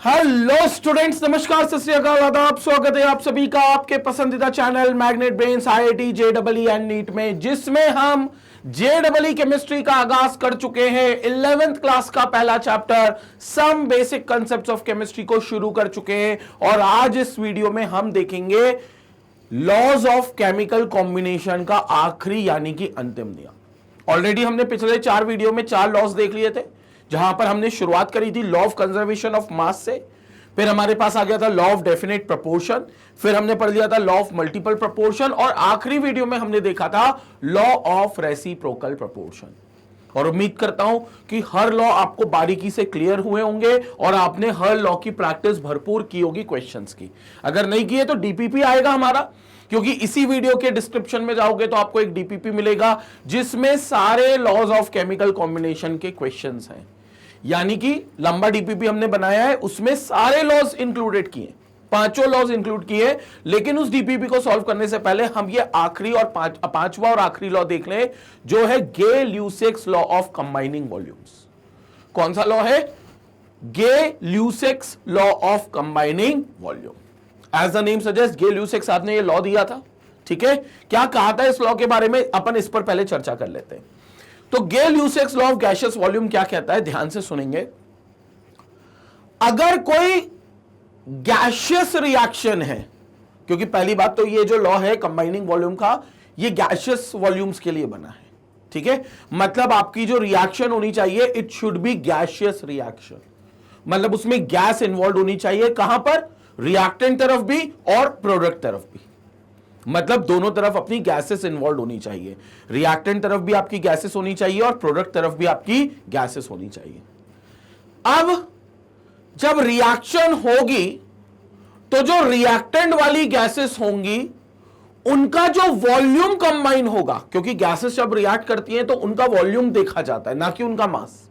Hello students, नमस्कार, सत श्री अकाल, आदाब, स्वागत है आप सभी का आपके पसंदीदा channel Magnet Brains IIT JEE and NEET में, जिसमें हम जेईई केमिस्ट्री का आगाज कर चुके हैं। 11th क्लास का पहला chapter some basic concepts of chemistry को शुरू कर चुके हैं और आज इस वीडियो में हम देखेंगे लॉज ऑफ केमिकल कॉम्बिनेशन का आखिरी यानी कि अंतिम नियम। ऑलरेडी हमने पिछले 4 वीडियो में 4 लॉज देख लिए थे, जहां पर हमने शुरुआत करी थी law of conservation of mass से, फिर हमारे पास आ गया था लॉ ऑफ डेफिनेट प्रोपोर्शन, फिर हमने पढ़ लिया था लॉ ऑफ मल्टीपल प्रोपोर्शन और आखिरी वीडियो में हमने देखा था लॉ ऑफ रेसिप्रोकल प्रोपोर्शन। और उम्मीद करता हूं कि हर लॉ आपको बारीकी से क्लियर हुए होंगे और आपने हर लॉ की प्रैक्टिस भरपूर की होगी क्वेश्चंस की। अगर नहीं की है तो डीपीपी आएगा हमारा, क्योंकि इसी वीडियो के डिस्क्रिप्शन में जाओगे तो आपको एक डीपीपी मिलेगा जिसमें सारे लॉज ऑफ केमिकल कॉम्बिनेशन के क्वेश्चंस हैं। यानी कि लंबा डीपीपी हमने बनाया है, उसमें सारे लॉज इंक्लूडेड किए, 5 लॉज इंक्लूड किए। लेकिन उस डीपीपी को सॉल्व करने से पहले हम ये आखिरी और पांचवा और आखिरी लॉ देख लें, जो है Gay Lussac's law of combining volumes. कौन सा लॉ है? Gay Lussac's law of combining volume. As the name suggest, Gay Lussac's साहब ने ये लॉ दिया था। ठीक है, क्या कहा था इस लॉ के बारे में, अपन इस पर पहले चर्चा कर लेते हैं। तो गे-ल्यूसेक्स लॉ ऑफ गैसियस वॉल्यूम क्या कहता है, ध्यान से सुनेंगे। अगर कोई गैसियस रिएक्शन है, क्योंकि पहली बात तो ये जो लॉ है कंबाइनिंग वॉल्यूम का, ये गैसियस वॉल्यूम्स के लिए बना है। ठीक है, मतलब आपकी जो रिएक्शन होनी चाहिए it should be gaseous reaction, मतलब उसमें गैस इन्वॉल्व होनी चाहिए। कहां पर? रिएक्टेंट तरफ भी और प्रोडक्ट तरफ भी, मतलब दोनों तरफ अपनी गैसेस इन्वॉल्व होनी चाहिए। रिएक्टेंट तरफ भी आपकी गैसेस होनी चाहिए और प्रोडक्ट तरफ भी आपकी गैसेस होनी चाहिए। अब जब रिएक्शन होगी तो जो रिएक्टेंट वाली गैसेस होंगी उनका जो वॉल्यूम कंबाइन होगा, क्योंकि गैसेस जब रिएक्ट करती हैं तो उनका वॉल्यूम देखा जाता है, ना कि उनका मास।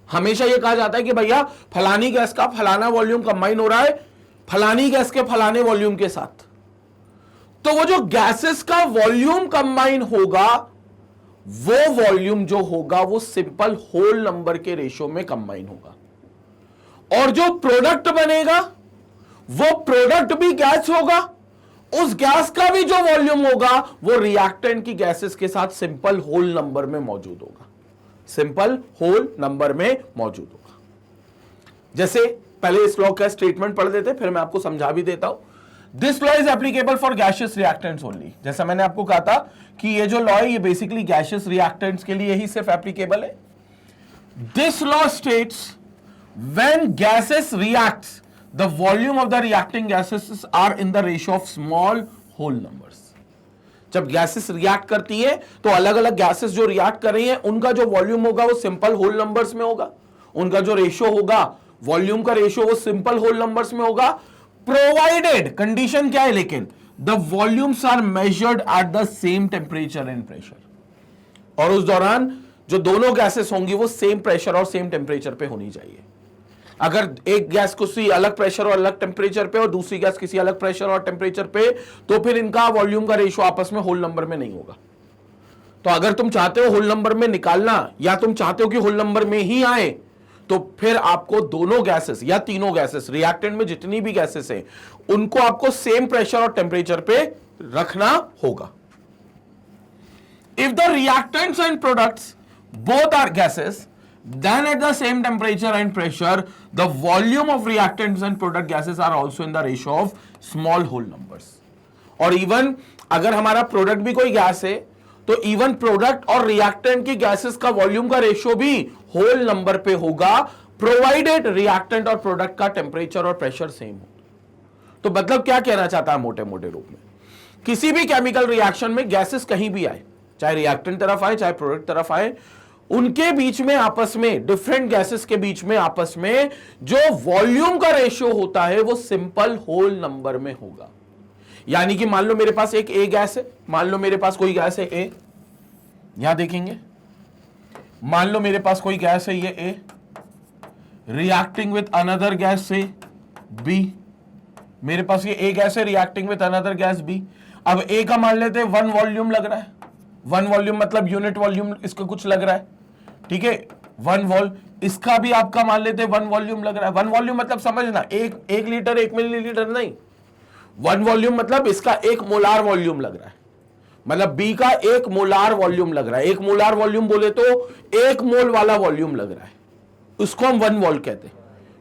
हमेशा यह कहा जाता है कि भैया फलानी गैस का फलाना वॉल्यूम कंबाइन हो रहा है फलानी गैस के फलाने वॉल्यूम के साथ। तो वो जो गैसेस का वॉल्यूम कंबाइन होगा, वो वॉल्यूम जो होगा वो सिंपल होल नंबर के रेशियो में कंबाइन होगा। और जो प्रोडक्ट बनेगा वो प्रोडक्ट भी गैस होगा, उस गैस का भी जो वॉल्यूम होगा वो रिएक्टेंट की गैसेस के साथ सिंपल होल नंबर में मौजूद होगा, सिंपल होल नंबर में मौजूद होगा। जैसे पहले इस लॉ का स्टेटमेंट पढ़ देते, फिर मैं आपको समझा भी देता हूं। This law is applicable for gaseous reactants only. जैसा मैंने आपको कहा था कि ये जो लॉ है ये बेसिकली गैसियस रिएक्टेंट्स के लिए ही सिर्फ एप्लीकेबल है। This law states when gases reacts the volume of the reacting gases are in the ratio of small whole numbers. जब गैसेस रिएक्ट करती हैं तो अलग अलग गैसेस जो रिएक्ट कर रही हैं उनका जो वॉल्यूम होगा वो सिंपल होल नंबर्स में होगा, उनका जो रेशियो होगा वॉल्यूम का रेशियो वो सिंपल होल नंबर्स में होगा, प्रोवाइडेड, कंडीशन क्या है लेकिन, the volumes are measured at the same temperature and pressure. और उस दौरान जो दोनों गैसेस होंगी वो सेम प्रेशर और सेम टेम्परेचर पे होनी चाहिए। अगर एक गैस किसी अलग प्रेशर और अलग टेम्परेचर पे और दूसरी गैस किसी अलग प्रेशर और टेम्परेचर पे, तो फिर इनका वॉल्यूम का रेशियो आपस में होल नंबर में नहीं होगा। तो अगर तुम चाहते हो होल नंबर में निकालना या तुम चाहते हो कि होल नंबर में ही आए, तो फिर आपको दोनों गैसेस या तीनों गैसेस, रिएक्टेंट में जितनी भी गैसेस हैं, उनको आपको सेम प्रेशर और टेम्परेचर पे रखना होगा। If the reactants and products both are gases, then at the same temperature and pressure the volume of reactants and product gases are also in the ratio of small whole numbers। और even अगर हमारा product भी कोई gas है तो even product और reactant की gases का वॉल्यूम का रेशियो भी होल नंबर पे होगा, प्रोवाइडेड रिएक्टेंट और प्रोडक्ट का टेम्परेचर और प्रेशर सेम हो। तो मतलब क्या कहना चाहता है मोटे मोटे रूप में, किसी भी केमिकल रिएक्शन में गैसेस कहीं भी आए, चाहे रिएक्टेंट तरफ आए चाहे प्रोडक्ट तरफ आए, उनके बीच में आपस में, डिफरेंट गैसेस के बीच में आपस में जो वॉल्यूम का रेशियो होता है वो सिंपल होल नंबर में होगा। यानी कि मान लो मेरे पास एक ए गैस है, मान लो मेरे पास कोई गैस है ए, यहां देखेंगे, मान लो मेरे पास कोई गैस है ये A, reacting with another gas से बी, मेरे पास ये ए गैस है reacting with another gas B. अब ए का मान लेते हैं 1 वॉल्यूम लग रहा है, 1 वॉल्यूम मतलब यूनिट वॉल्यूम इसका कुछ लग रहा है। ठीक है, 1 वोल, इसका भी आपका मान लेते 1 वॉल्यूम लग रहा है। 1 वॉल्यूम मतलब समझना, एक लीटर 1 मिलीलीटर नहीं, 1 वॉल्यूम मतलब इसका 1 मोलार वॉल्यूम लग रहा है, मतलब बी का 1 मोलार वॉल्यूम लग रहा है। 1 मोलार वॉल्यूम बोले तो 1 मोल वाला वॉल्यूम लग रहा है, उसको हम 1 वोल कहते हैं,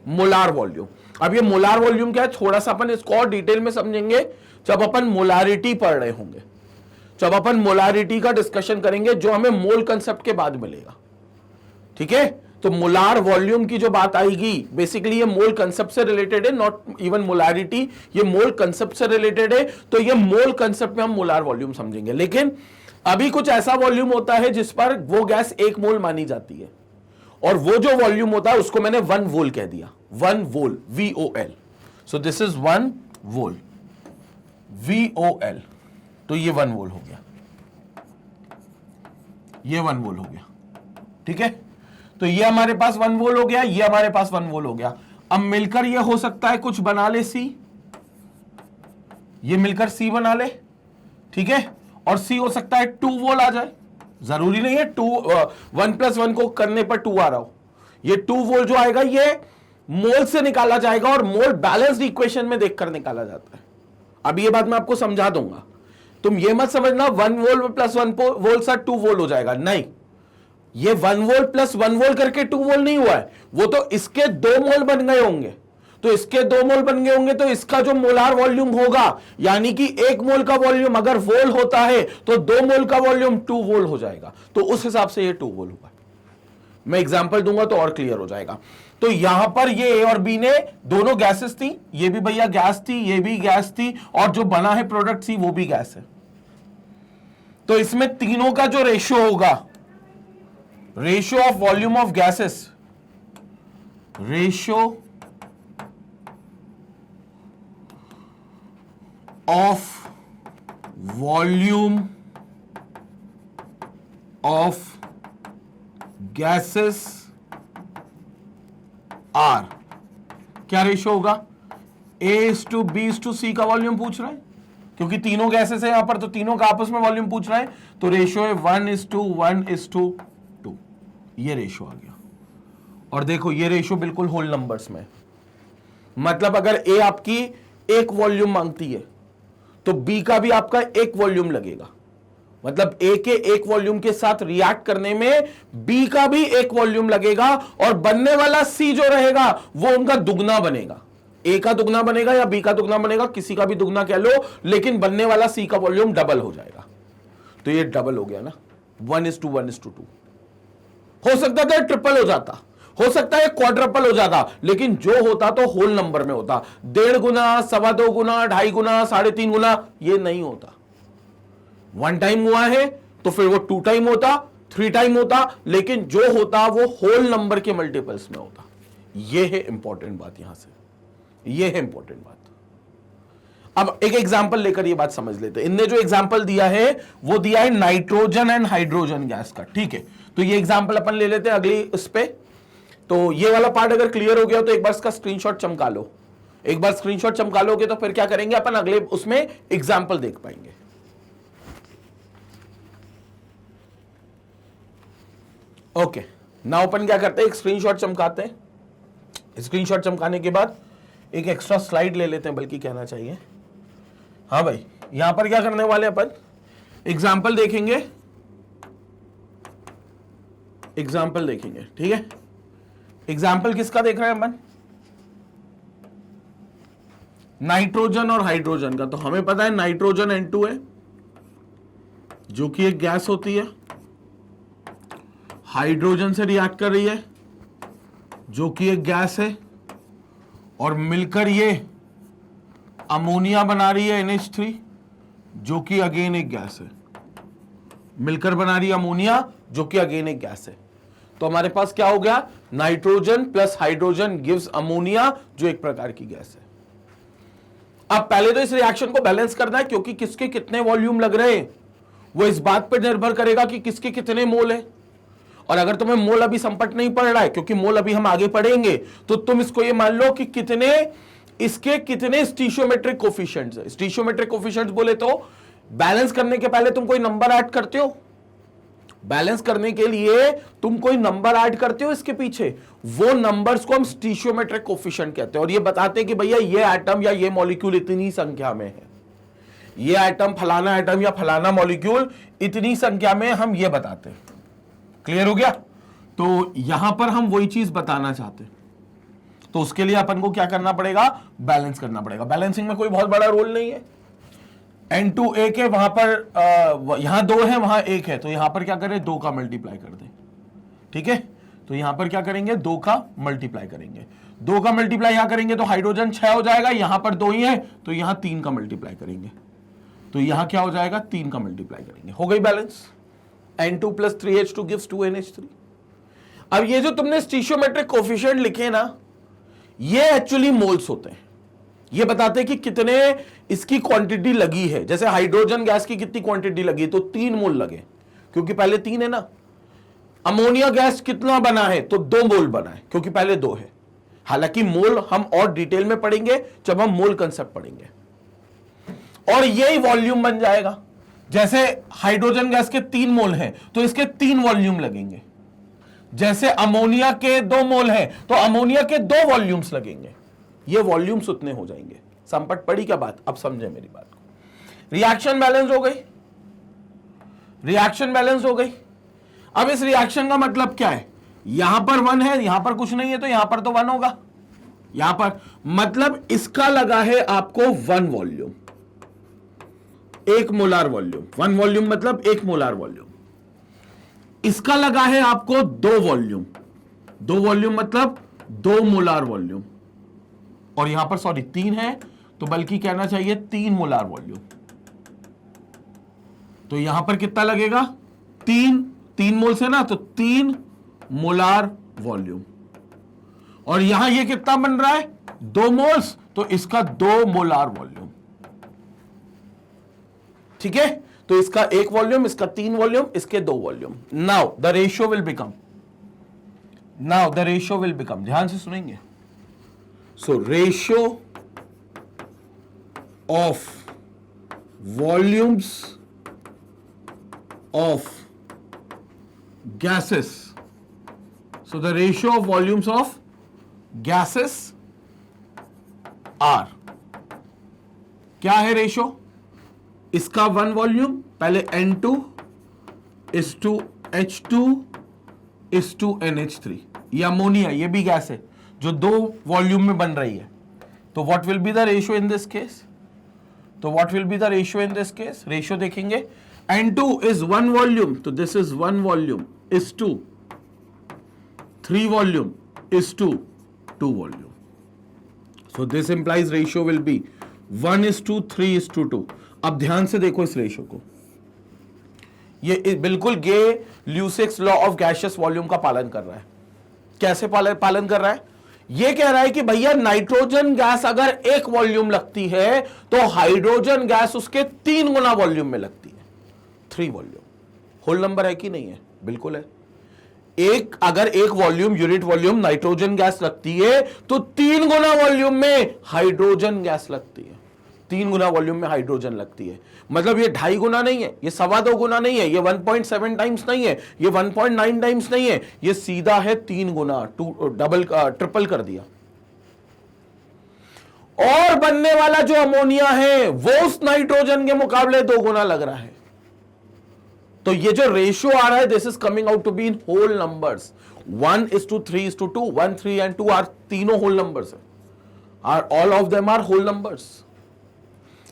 मोलार वॉल्यूम। अब ये मोलार वॉल्यूम क्या है, थोड़ा सा अपन इसको और डिटेल में समझेंगे जब अपन मोलारिटी पढ़ रहे होंगे, जब अपन मोलारिटी का डिस्कशन करेंगे जो हमें मोल कंसेप्ट के बाद मिलेगा, ठीक है। तो मोलार वॉल्यूम की जो बात आएगी, बेसिकली ये मोल कंसेप्ट से रिलेटेड है, नॉट इवन मोलारिटी, ये मोल कंसेप्ट से रिलेटेड है। तो ये मोल कंसेप्ट में हम मोलार वॉल्यूम समझेंगे। लेकिन अभी कुछ ऐसा वॉल्यूम होता है जिस पर वो गैस 1 मोल मानी जाती है, और वो जो वॉल्यूम होता है उसको मैंने 1 वोल कह दिया, 1 vol, VOL। So this is 1 vol, VOL। तो ये 1 वोल हो गया, ये 1 वोल हो गया, ठीक है। तो ये हमारे पास 1 वोल हो गया, ये हमारे पास 1 वोल हो गया। अब मिलकर ये हो सकता है कुछ बना ले C, ये मिलकर C बना ले, ठीक है। और C हो सकता है 2 वोल आ जाए, जरूरी नहीं है 1 + 1 को करने पर 2 आ रहा हो। ये 2 वोल जो आएगा ये मोल से निकाला जाएगा, और मोल बैलेंस्ड इक्वेशन में देखकर निकाला जाता है। अब ये बात मैं आपको समझा दूंगा, तुम ये मत समझना 1 वोल + 1 वोल सा 2 वोल हो जाएगा, नहीं। ये 1 वोल + 1 वोल करके 2 वोल नहीं हुआ है, वो तो इसके 2 मोल बन गए होंगे। तो इसके 2 मोल बन गए होंगे तो इसका जो मोलार वॉल्यूम होगा, यानी कि 1 मोल का वॉल्यूम अगर वोल होता है तो 2 मोल का वॉल्यूम 2 वोल हो जाएगा। तो उस हिसाब से ये 2 वोल हुआ। मैं एग्जांपल दूंगा तो और क्लियर हो जाएगा। तो यहां पर ये ए और बी ने दोनों गैसेस थी, ये भी भैया गैस थी, ये भी गैस थी, और जो बना है प्रोडक्ट सी वो भी गैस है। तो इसमें तीनों का जो रेशियो होगा, ratio of volume of gases, ratio of volume of gases are, क्या रेशियो होगा, A/B/C का वॉल्यूम पूछ रहा है, क्योंकि तीनों गैसेस है यहां पर, तो तीनों का आपस में वॉल्यूम पूछ रहा है। तो रेशियो है 1:1:2, ये रेशियो आ गया। और देखो ये रेशियो बिल्कुल होल नंबर्स में, मतलब अगर A आपकी 1 वॉल्यूम मांगती है तो B का भी आपका 1 वॉल्यूम लगेगा, मतलब A के 1 वॉल्यूम के साथ रिएक्ट करने में B का भी 1 वॉल्यूम लगेगा, और बनने वाला C जो रहेगा वो उनका दुगना बनेगा। A का दुगना बनेगा या B का दुगना बनेगा, किसी का भी दुगना कह लो, लेकिन बनने वाला C का वॉल्यूम डबल हो जाएगा। तो ये डबल हो गया ना, 1:1:2। हो सकता था ट्रिपल हो जाता, हो सकता है क्वाड्रपल हो जाता, लेकिन जो होता तो होल नंबर में होता। 1.5 गुना, 2.25 गुना, 2.5 गुना, 3.5 गुना, ये नहीं होता। 1 टाइम हुआ है तो फिर वो 2 टाइम होता, 3 टाइम होता, लेकिन जो होता वो होल नंबर के मल्टीपल्स में होता। ये है इंपॉर्टेंट बात, यहां से ये है इंपॉर्टेंट बात। अब एक एग्जांपल लेकर ये बात समझ लेते हैं। इनने जो एग्जांपल दिया है वो दिया है नाइट्रोजन एंड हाइड्रोजन गैस का, ठीक है। तो ये एग्जांपल अपन ले लेते हैं अगली इस पे। तो ये वाला पार्ट अगर क्लियर हो गया तो एक बार इसका स्क्रीनशॉट चमका लो, एक बार स्क्रीनशॉट चमका लोगे तो फिर क्या करेंगे अपन, अगले उसमें एग्जांपल देख पाएंगे। ओके, नाउ अपन क्या करते हैं, एक स्क्रीनशॉट चमकाते हैं। स्क्रीनशॉट चमकाने के बाद एक एक्स्ट्रा स्लाइड ले लेते हैं, बल्कि कहना चाहिए। हाँ भाई, यहां पर क्या करने वाले अपन, एग्जाम्पल देखेंगे, एग्जाम्पल देखेंगे, ठीक है। एग्जाम्पल किसका देख रहे हैं अपन, नाइट्रोजन और हाइड्रोजन का। तो हमें पता है नाइट्रोजन N2 है जो कि एक गैस होती है, हाइड्रोजन से रिएक्ट कर रही है जो कि एक गैस है, और मिलकर ये अमोनिया बना रही है NH3 जो कि अगेन एक गैस है, मिलकर बना रही है अमोनिया जो कि अगेन एक गैस है। तो हमारे पास क्या हो गया, nitrogen plus hydrogen gives ammonia जो एक प्रकार की गैस है। अब पहले तो इस रिएक्शन को बैलेंस करना है, क्योंकि किसके कितने वॉल्यूम लग रहे हैं वो इस बात पर निर्भर करेगा कि किसके कितने मोल है। और अगर तुम्हें मोल अभी संपट नहीं पड़ रहा है, क्योंकि मोल अभी हम आगे पढ़ेंगे, तो तुम इसको ये मान लो कि कितने इसके कितने स्टीशियोमेट्रिक कोफिशिएंट्स है। स्टीशियोमेट्रिक कोफिशिएंट्स बोले तो बैलेंस करने के पहले तुम कोई नंबर ऐड करते हो, बैलेंस करने के लिए तुम कोई नंबर ऐड करते हो इसके पीछे, वो नंबर्स को हम स्टीशियोमेट्रिक कोफिशिएंट कहते हैं और ये बताते हैं कि भैया ये एटम या ये मॉलिक्यूल इतनी संख्या में है, ये एटम या फलाना मॉलिक्यूल इतनी संख्या में, हम ये बताते हैं। क्लियर हो गया? तो यहां पर हम वही चीज बताना चाहते हैं, तो उसके लिए अपन को क्या करना पड़ेगा? बैलेंस करना पड़ेगा। बैलेंसिंग में कोई बहुत बड़ा रोल नहीं है। N2 1 है, वहां पर यहां 2 है, वहां 1 है, तो यहां पर क्या करें? 2 का मल्टीप्लाई कर दें। ठीक है, तो यहां पर क्या करेंगे? 2 का मल्टीप्लाई करेंगे। 2 का मल्टीप्लाई यहां करेंगे तो हाइड्रोजन 6 हो जाएगा, यहां पर 2 ही है तो यहां 3 का मल्टीप्लाई करेंगे, तो यहां क्या हो जाएगा? 3 का मल्टीप्लाई करेंगे, हो गई balance. N2 + 3H2 gives 2NH3। अब ये जो तुमने स्टीशियोमेट्रिक कोफिशिएंट लिखे ना, ये एक्चुअली मोल्स होते हैं। ये बताते हैं कि कितने इसकी क्वांटिटी लगी है। जैसे हाइड्रोजन गैस की कितनी क्वांटिटी लगी, तो 3 मोल लगे, क्योंकि पहले 3 है ना। अमोनिया गैस कितना बना है, तो 2 मोल बना है, क्योंकि पहले 2 है। हालांकि मोल हम और डिटेल में पढ़ेंगे जब हम मोल कंसेप्ट पढ़ेंगे, और यही वॉल्यूम बन जाएगा। जैसे हाइड्रोजन गैस के 3 मोल हैं तो इसके 3 वॉल्यूम लगेंगे। जैसे अमोनिया के 2 मोल हैं तो अमोनिया के 2 वॉल्यूम्स लगेंगे। ये वॉल्यूम्स उतने हो जाएंगे। संपट पड़ी क्या बात? अब समझे मेरी बात को। रिएक्शन बैलेंस हो गई, रिएक्शन बैलेंस हो गई। अब इस रिएक्शन का मतलब क्या है? यहां पर 1 है, यहां पर कुछ नहीं है, तो यहां पर तो 1 होगा। यहां पर मतलब इसका लगा है आपको 1 वॉल्यूम, 1 मोलार वॉल्यूम। 1 वॉल्यूम मतलब 1 मोलार वॉल्यूम। इसका लगा है आपको 2 वॉल्यूम, 2 वॉल्यूम मतलब 2 मोलार वॉल्यूम। और यहां पर सॉरी 3 है, तो बल्कि कहना चाहिए 3 मोलार वॉल्यूम। तो यहां पर कितना लगेगा? 3 मोल से ना, तो 3 मोलार वॉल्यूम। और यहां ये कितना बन रहा है? 2 मोल्स, तो इसका 2 मोलार वॉल्यूम। ठीक है, तो इसका 1 वॉल्यूम, इसका 3 वॉल्यूम, इसके 2 volume. Now the ratio will become, ध्यान से सुनेंगे। So ratio of volumes of gases, so the ratio of volumes of gases are, क्या है रेशियो? इसका 1 वॉल्यूम, पहले N2 is to H2 is to NH3। ये अमोनिया, ये भी गैस है जो 2 वॉल्यूम में बन रही है। तो what will be the ratio in this case? Ratio देखेंगे, N2 is 1 वॉल्यूम, तो this is 1 volume is to 3 volume is to 2 volume. So this implies ratio will be 1:3 is to 2। अब ध्यान से देखो इस रेशियो को, ये बिल्कुल गे-ल्यूसिक्स लॉ ऑफ गैसियस वॉल्यूम का पालन कर रहा है। कैसे पालन कर रहा है? ये कह रहा है कि भैया नाइट्रोजन गैस अगर 1 वॉल्यूम लगती है तो हाइड्रोजन गैस उसके 3 गुना वॉल्यूम में लगती है, 3 वॉल्यूम। होल नंबर है कि नहीं है? बिल्कुल है। अगर 1 volume, unit volume nitrogen gas लगती है तो 3 गुना वॉल्यूम में हाइड्रोजन गैस लगती है, 3 गुना वॉल्यूम में हाइड्रोजन लगती है। मतलब ये 2.5 गुना नहीं है, ये 2.25 गुना नहीं है, ये 1.7 टाइम्स नहीं है, ये 1.9 टाइम्स नहीं है, ये सीधा है 3 गुना, ट्रिपल कर दिया। और बनने वाला जो अमोनिया है वो उस नाइट्रोजन के मुकाबले 2 गुना लग रहा है। तो ये जो रेशियो आ रहा है, this is coming out to be in whole numbers. 1:3:2, 1, 3 and 2 are तीनों होल नंबर्स है, are all of them are whole numbers.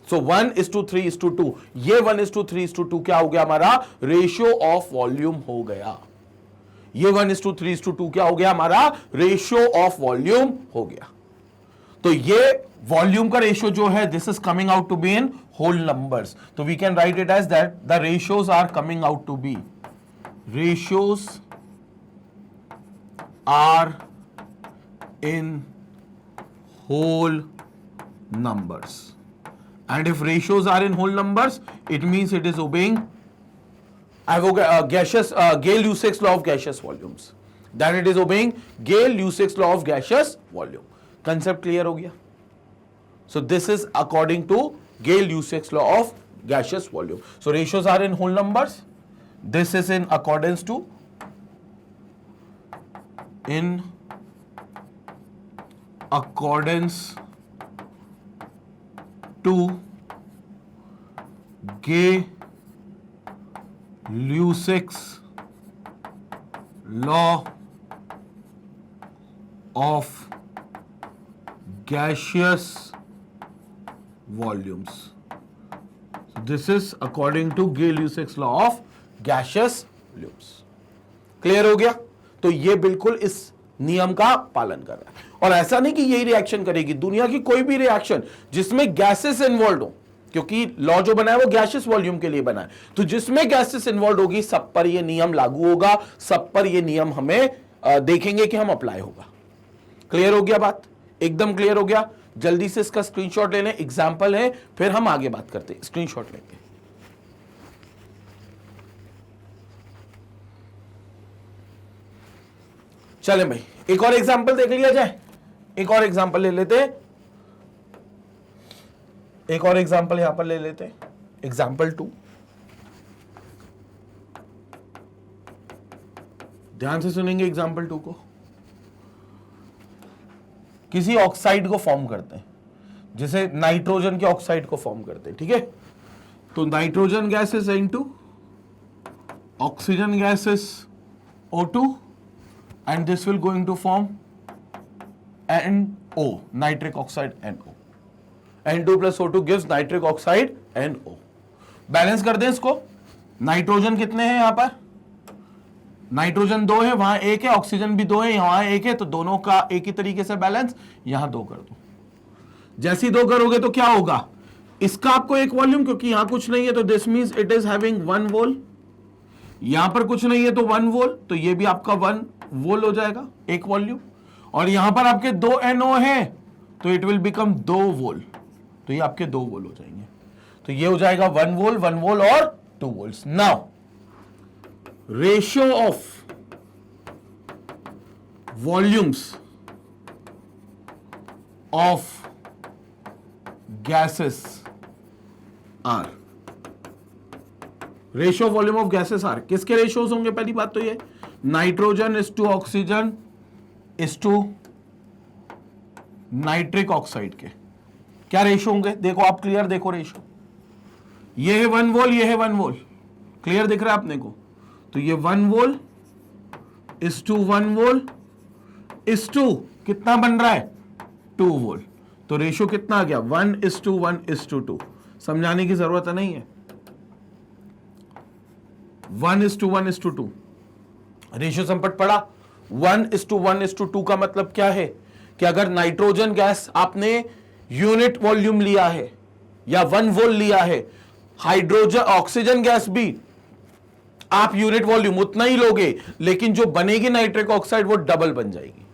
So 1:3:2, ये 1:3:2 क्या हो गया? हमारा रेशियो ऑफ वॉल्यूम हो गया। ये 1:3:2 क्या हो गया? हमारा रेशियो ऑफ वॉल्यूम हो गया। तो ये वॉल्यूम का रेशियो जो है, this is coming out to be in whole numbers. तो we can write it as that the ratios are coming out to be, ratios are in whole numbers, and if ratios are in whole numbers it means it is obeying Gay-Lussac's law of gaseous volumes, that it is obeying Gay-Lussac's law of gaseous volume। concept clear हो गया? So this is according to Gay-Lussac's law of gaseous volume। So ratios are in whole numbers, this is in accordance to Gay-Lussac's law of gaseous volumes. So this is according to Gay-Lussac's law of gaseous volumes. Clear हो गया? तो ये बिल्कुल इस नियम का पालन कर रहा है। और ऐसा नहीं कि यही रिएक्शन करेगी, दुनिया की कोई भी रिएक्शन जिसमें गैसेस इन्वॉल्व हो, क्योंकि लॉ जो बना है वो गैसियस वॉल्यूम के लिए बना है, तो जिसमें गैसेस इन्वॉल्व होगी सब पर ये नियम लागू होगा, सब पर ये नियम हमें देखेंगे कि हम अप्लाई होगा। क्लियर हो गया बात? एकदम क्लियर हो गया। जल्दी से इसका स्क्रीनशॉट ले लें, एग्जांपल है, फिर हम आगे बात करते हैं। स्क्रीनशॉट लेंगे। चले भाई, एक और एग्जांपल देख लिया जाए, एक और एग्जांपल ले लेते हैं, एक और एग्जांपल यहां पर ले लेते हैं, एग्जांपल 2। ध्यान से सुनेंगे एग्जांपल 2 को। किसी ऑक्साइड को फॉर्म करते हैं, जिसे नाइट्रोजन के ऑक्साइड को फॉर्म करते हैं, ठीक है? तो nitrogen gas is N2, oxygen gas is O2 and this will going to form NO, nitric oxide NO. N2 plus O2 gives nitric oxide NO. Balance कर दें इसको। नाइट्रोजन कितने हैं यहां पर? नाइट्रोजन 2 है, वहां 1 है, ऑक्सीजन भी 2 है, यहां 1 है, तो दोनों का एक ही तरीके से बैलेंस, यहां 2 कर दो। जैसे ही 2 करोगे तो क्या होगा? इसका आपको एक वॉल्यूम, क्योंकि यहां कुछ नहीं है तो this means it is having 1 वोल। यहां पर कुछ नहीं है तो 1 वोल, तो ये भी आपका 1 वोल हो जाएगा, एक वॉल्यूम। और यहां पर आपके 2 NO है तो इट विल बिकम 2 वोल, तो ये आपके 2 वोल हो जाएंगे। तो ये हो जाएगा 1 वोल और 2 volts. Now ratio of volumes of gases are, ratio of volume of gases are किसके रेशियोज होंगे? पहली बात तो ये nitrogen is to oxygen is to nitric oxide के क्या रेशियो होंगे? देखो आप क्लियर देखो रेशियो, ये है 1 वोल, ये है 1 वोल, क्लियर दिख रहा है अपने को? तो ये 1 vol is to 1 vol is to कितना बन रहा है? 2 वोल। तो रेशियो कितना आ गया? 1:1:2। समझाने की जरूरत नहीं है, 1:1:2 रेशियो संपट पड़ा। 1:1:2 का मतलब क्या है कि अगर नाइट्रोजन गैस आपने यूनिट वॉल्यूम लिया है या 1 वोल लिया है, हाइड्रोजन ऑक्सीजन गैस भी आप यूनिट वॉल्यूम उतना ही लोगे, लेकिन जो बनेगी नाइट्रिक ऑक्साइड वो डबल बन जाएगी।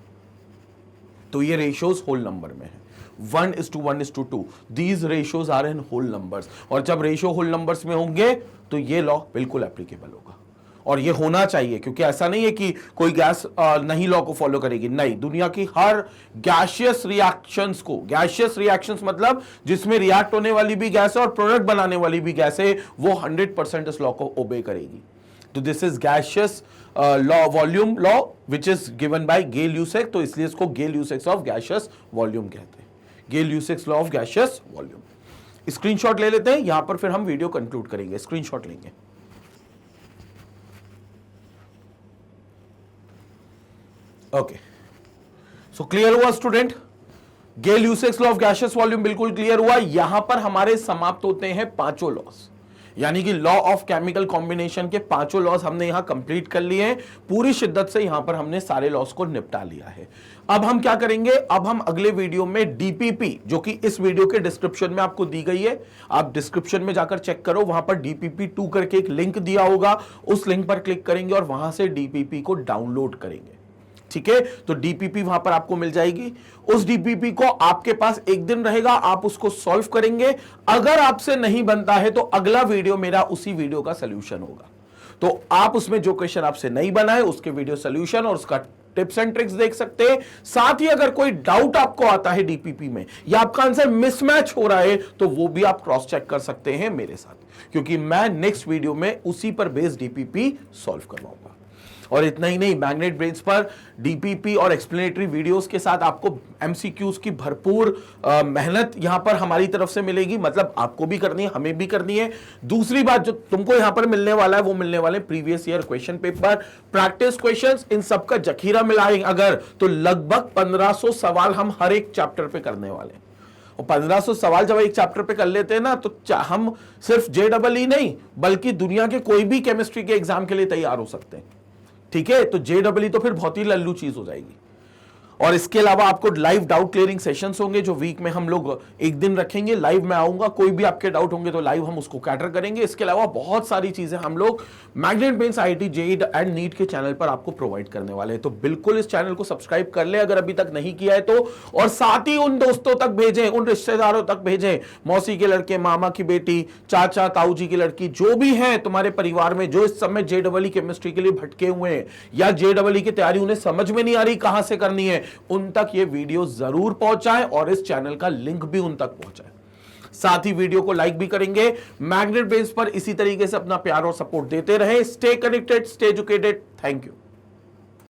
तो ये रेशियोज होल नंबर में है, 1:1:2। These ratios are in whole numbers, और जब रेशियो होल नंबर्स में होंगे तो ये लॉ बिल्कुल एप्लीकेबल होगा। और ये होना चाहिए, क्योंकि ऐसा नहीं है कि कोई गैस नहीं लॉ को फॉलो करेगी, नहीं, दुनिया की हर गैसियस रिएक्शंस को, गैसियस रिएक्शंस मतलब जिसमें रिएक्ट होने वाली भी गैस है और प्रोडक्ट बनाने वाली भी गैस है, वो 100% इस लॉ को ओबे करेगी। तो this is gaseous law, volume law, which is given by Gay-Lussac, तो इसलिए इसको गे-ल्यूसेक्स ऑफ गैसियस वॉल्यूम कहते हैं, Gay-Lussac's law of gaseous volume. Screenshot ले लेते हैं, यहां पर फिर हम वीडियो कंक्लूड करेंगे। स्क्रीनशॉट लेंगे। ओके, सो क्लियर हुआ student? Gay-Lussac's law of gaseous volume बिल्कुल क्लियर हुआ। यहां पर हमारे समाप्त होते हैं पांचों लॉस, यानी कि लॉ ऑफ केमिकल कॉम्बिनेशन के पांचों लॉस हमने यहां कंप्लीट कर लिए हैं। पूरी शिद्दत से यहां पर हमने सारे लॉस को निपटा लिया है। अब हम क्या करेंगे? अब हम अगले वीडियो में डीपीपी, जो कि इस वीडियो के डिस्क्रिप्शन में आपको दी गई है, आप डिस्क्रिप्शन में जाकर चेक करो, वहां पर डीपीपी 2 करके एक लिंक दिया होगा, उस लिंक पर क्लिक करेंगे और वहां से डीपीपी को डाउनलोड करेंगे। ठीक है, तो डीपीपी वहां पर आपको मिल जाएगी। उस डीपीपी को आपके पास एक दिन रहेगा, आप उसको सॉल्व करेंगे। अगर आपसे नहीं बनता है तो अगला वीडियो मेरा उसी वीडियो का सॉल्यूशन होगा। तो आप उसमें जो क्वेश्चन आपसे नहीं बना है उसके वीडियो सॉल्यूशन और उसका टिप्स एंड ट्रिक्स देख सकते हैं। साथ ही अगर कोई डाउट आपको आता है डीपीपी में या आपका आंसर मिसमैच हो रहा है तो वो भी आप क्रॉस चेक कर सकते हैं मेरे साथ, क्योंकि मैं नेक्स्ट वीडियो में उसी पर बेस्ड डीपीपी सॉल्व करवाऊंगा। और इतना ही नहीं, मैग्नेट ब्रेन्स पर डीपीपी और एक्सप्लेनेटरी वीडियोस के साथ आपको एमसीक्यूज की भरपूर मेहनत यहां पर हमारी तरफ से मिलेगी। मतलब आपको भी करनी है, हमें भी करनी है। दूसरी बात जो तुमको यहां पर मिलने वाला है वो मिलने वाले previous year question paper, practice questions, इन सब का जखीरा मिलाएंगे अगर तो लगभग 1500 सवाल हम हर एक चैप्टर पे करने वाले हैं। और 1500 सवाल जब एक चैप्टर पे कर लेते हैं ना तो हम सिर्फ JEE नहीं बल्कि दुनिया के कोई भी केमिस्ट्री के एग्जाम के लिए तैयार हो सकते हैं। ठीक है, तो JEE तो फिर बहुत ही लल्लू चीज हो जाएगी। और इसके अलावा आपको लाइव डाउट क्लियरिंग सेशंस होंगे जो वीक में हम लोग एक दिन रखेंगे। लाइव में आऊंगा, कोई भी आपके डाउट होंगे तो लाइव हम उसको कैटर करेंगे। इसके अलावा बहुत सारी चीजें हम लोग Magnet Brains IIT JEE and NEET के चैनल पर आपको प्रोवाइड करने वाले हैं। तो बिल्कुल इस चैनल को सब्सक्राइब कर ले अगर अभी तक नहीं किया है तो, और साथ ही उन दोस्तों तक भेजें, उन रिश्तेदारों तक भेजें, मौसी के लड़के, मामा की बेटी, चाचा ताऊ जी की लड़की, जो भी है तुम्हारे परिवार में जो इस समय JEE केमिस्ट्री के लिए भटके हुए हैं या JEE की तैयारी उन्हें समझ में नहीं आ रही कहां से करनी है, उन तक ये वीडियो जरूर पहुंचाएं और इस चैनल का लिंक भी उन तक पहुंचाएं। साथ ही वीडियो को लाइक भी करेंगे। मैग्नेट ब्रेन्स पर इसी तरीके से अपना प्यार और सपोर्ट देते रहें। Stay connected, stay educated. Thank you.